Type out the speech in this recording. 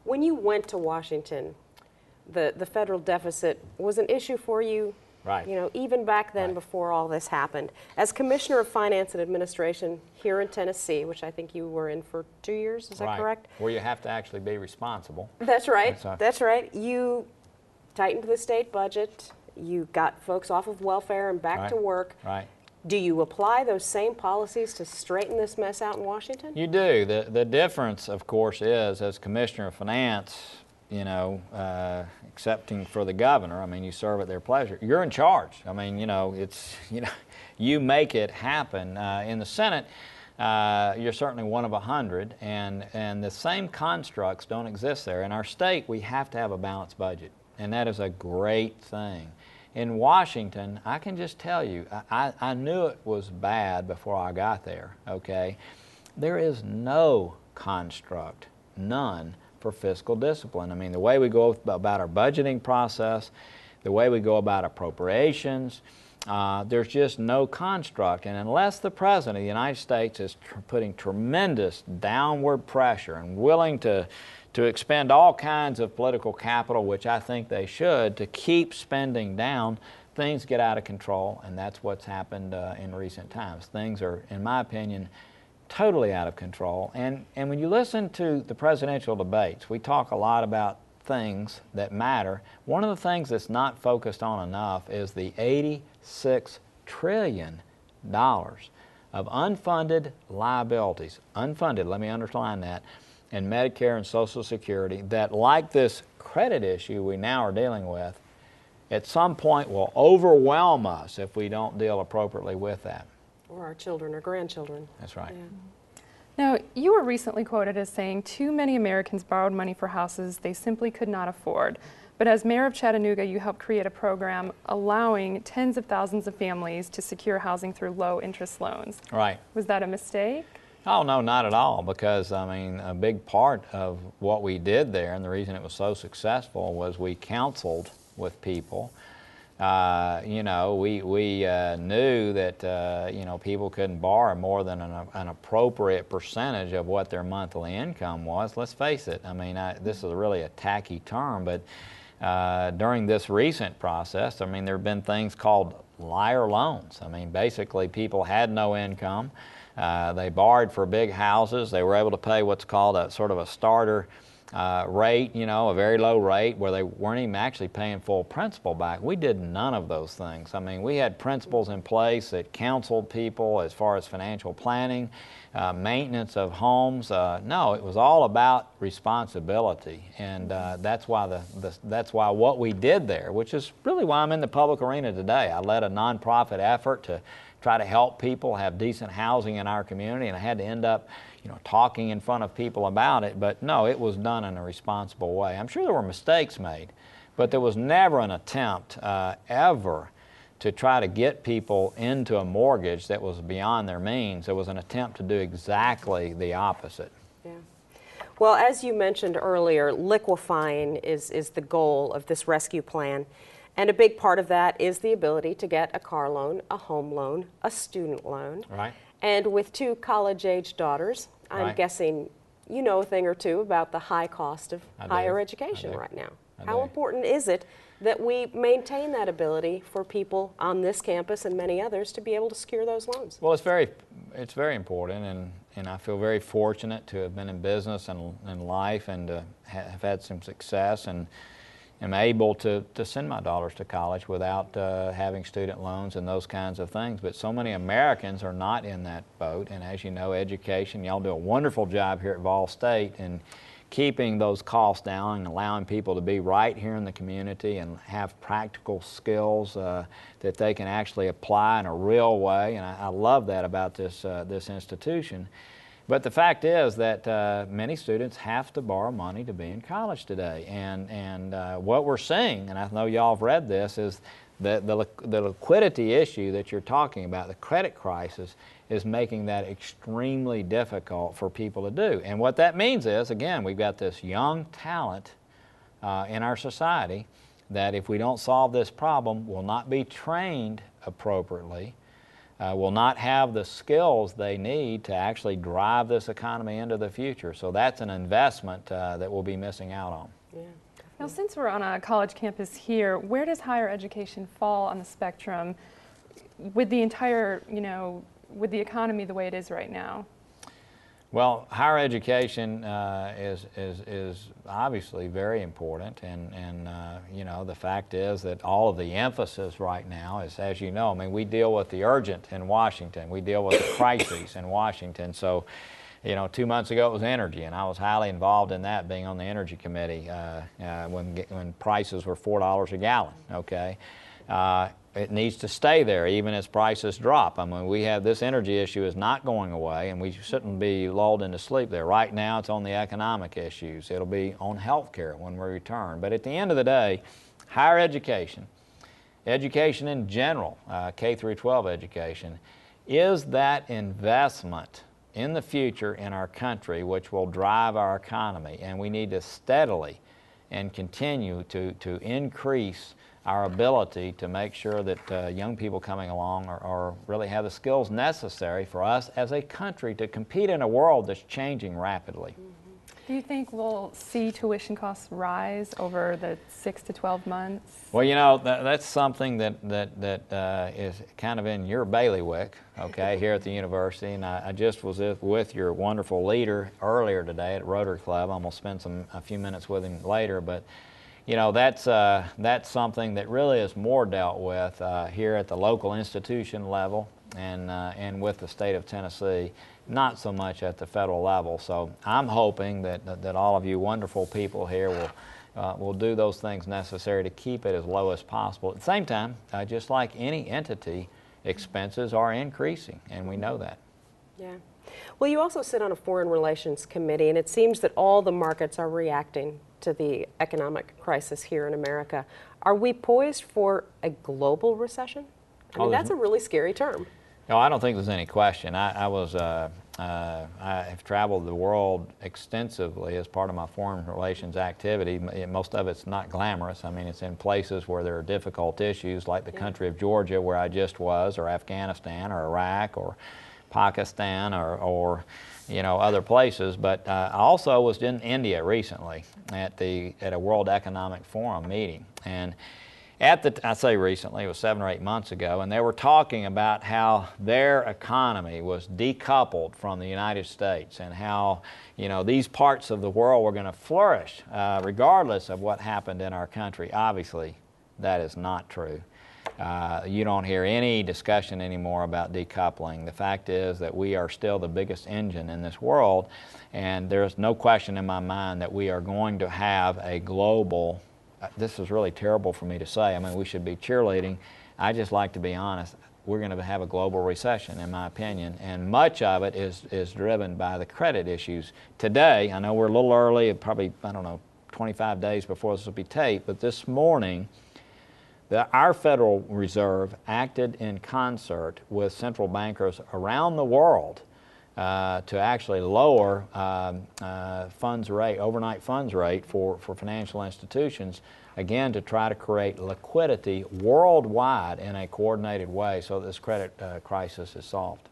When you went to Washington, the federal deficit was an issue for you, Right. you know, even back then, Right. before all this happened. As Commissioner of Finance and Administration here in Tennessee, which I think you were in for 2 years, is that Right. correct? Where you have to actually be responsible. That's right. That's right. That's right. You tightened the state budget. You got folks off of welfare and back Right. to work. Right. Do you apply those same policies to straighten this mess out in Washington? You do. The difference, of course, is as Commissioner of Finance, you know, excepting for the governor, I mean, you serve at their pleasure. You're in charge. I mean, you know, it's, you know, you make it happen. In the Senate, you're certainly one of 100, and the same constructs don't exist there. In our state, we have to have a balanced budget, and that is a great thing. In Washington, I can just tell you, I knew it was bad before I got there, okay? There is no construct, none, for fiscal discipline. I mean, the way we go about our budgeting process, the way we go about appropriations, there's just no construct. And unless the President of the United States is putting tremendous downward pressure and willing to expend all kinds of political capital, which I think they should, to keep spending down, things get out of control, and that's what's happened in recent times. Things are, in my opinion, totally out of control. And when you listen to the presidential debates, we talk a lot about things that matter. One of the things that's not focused on enough is the $86 trillion of unfunded liabilities. Unfunded, let me underline that, in Medicare and Social Security that, like this credit issue we now are dealing with, at some point will overwhelm us if we don't deal appropriately with that. Or our children or grandchildren. That's right. Yeah. Now, you were recently quoted as saying too many Americans borrowed money for houses they simply could not afford. But as mayor of Chattanooga, you helped create a program allowing tens of thousands of families to secure housing through low-interest loans. Right. Was that a mistake? Oh, no, not at all, because, I mean, a big part of what we did there, and the reason it was so successful, was we counseled with people. You know, we knew that, you know, people couldn't borrow more than an appropriate percentage of what their monthly income was. Let's face it, I mean, this is really a tacky term, but during this recent process, I mean, there have been things called liar loans. I mean, basically, people had no income. They borrowed for big houses. They were able to pay what's called a sort of a starter rate, you know, a very low rate where they weren't even actually paying full principal back. We did none of those things. I mean, we had principles in place that counseled people as far as financial planning, maintenance of homes. No, it was all about responsibility, and that's why that's why what we did there, which is really why I'm in the public arena today. I led a nonprofit effort to try to help people have decent housing in our community, and I had to end up, you know, talking in front of people about it. But no, it was done in a responsible way. I'm sure there were mistakes made, but there was never an attempt ever to try to get people into a mortgage that was beyond their means. There was an attempt to do exactly the opposite. Yeah. Well, as you mentioned earlier, liquefying is the goal of this rescue plan. And a big part of that is the ability to get a car loan, a home loan, a student loan. Right. And with 2 college-age daughters, I'm Right. guessing you know a thing or two about the high cost of I do. higher I education do. right now. I How do. important is it that we maintain that ability for people on this campus and many others to be able to secure those loans? Well, it's very important, and I feel very fortunate to have been in business and life and to have had some success, and am able to send my daughters to college without having student loans and those kinds of things. But so many Americans are not in that boat, and as you know, education, y'all do a wonderful job here at Vol State in keeping those costs down and allowing people to be right here in the community and have practical skills that they can actually apply in a real way, and I love that about this institution. But the fact is that many students have to borrow money to be in college today, and what we're seeing, and I know y'all have read this, is that the liquidity issue that you're talking about, the credit crisis, is making that extremely difficult for people to do. And what that means is, again, we've got this young talent in our society that if we don't solve this problem will not be trained appropriately will not have the skills they need to actually drive this economy into the future. So that's an investment that we'll be missing out on. Yeah. Now, since we're on a college campus here, where does higher education fall on the spectrum with the entire, with the economy the way it is right now? Well, higher education is obviously very important, and the fact is that all of the emphasis right now is, as you know, I mean, we deal with the urgent in Washington, we deal with the crises in Washington. So, 2 months ago it was energy, and I was highly involved in that, being on the energy committee when prices were $4 a gallon. Okay. It needs to stay there even as prices drop. I mean, this energy issue is not going away, and we shouldn't be lulled into sleep there. Right now it's on the economic issues. It'll be on health care when we return. But at the end of the day, higher education, education in general, K through 12 education, is that investment in the future in our country which will drive our economy, and we need to steadily and continue to increase our ability to make sure that young people coming along are really have the skills necessary for us as a country to compete in a world that's changing rapidly. Do you think we'll see tuition costs rise over the 6 to 12 months? Well, that's something that is kind of in your bailiwick, okay, here at the university. And I just was with your wonderful leader earlier today at Rotary Club. I'm going to spend a few minutes with him later, but that's something that really is more dealt with here at the local institution level and with the state of Tennessee, not so much at the federal level. So I'm hoping that all of you wonderful people here will do those things necessary to keep it as low as possible. At the same time, just like any entity, expenses are increasing, and we know that. Yeah. Well, you also sit on a foreign relations committee, and it seems that all the markets are reacting to the economic crisis here in America. Are we poised for a global recession? I mean, that's a really scary term. No, I don't think there's any question. I have traveled the world extensively as part of my foreign relations activity. Most of it's not glamorous. I mean, it's in places where there are difficult issues, like the country of Georgia, where I just was, or Afghanistan, or Iraq, or Pakistan, or other places. But I also was in India recently at a World Economic Forum meeting, and I say recently, it was 7 or 8 months ago, and they were talking about how their economy was decoupled from the United States, and how these parts of the world were going to flourish regardless of what happened in our country. Obviously, that is not true. You don't hear any discussion anymore about decoupling. The fact is that we are still the biggest engine in this world, and there's no question in my mind that we are going to have a global, this is really terrible for me to say, I mean, we should be cheerleading. I just like to be honest. We're going to have a global recession, in my opinion, and much of it is driven by the credit issues. Today, I know we're a little early, probably, 25 days before this will be taped, but this morning, our Federal Reserve acted in concert with central bankers around the world to actually lower overnight funds rate for financial institutions, again, to try to create liquidity worldwide in a coordinated way so that this credit crisis is solved.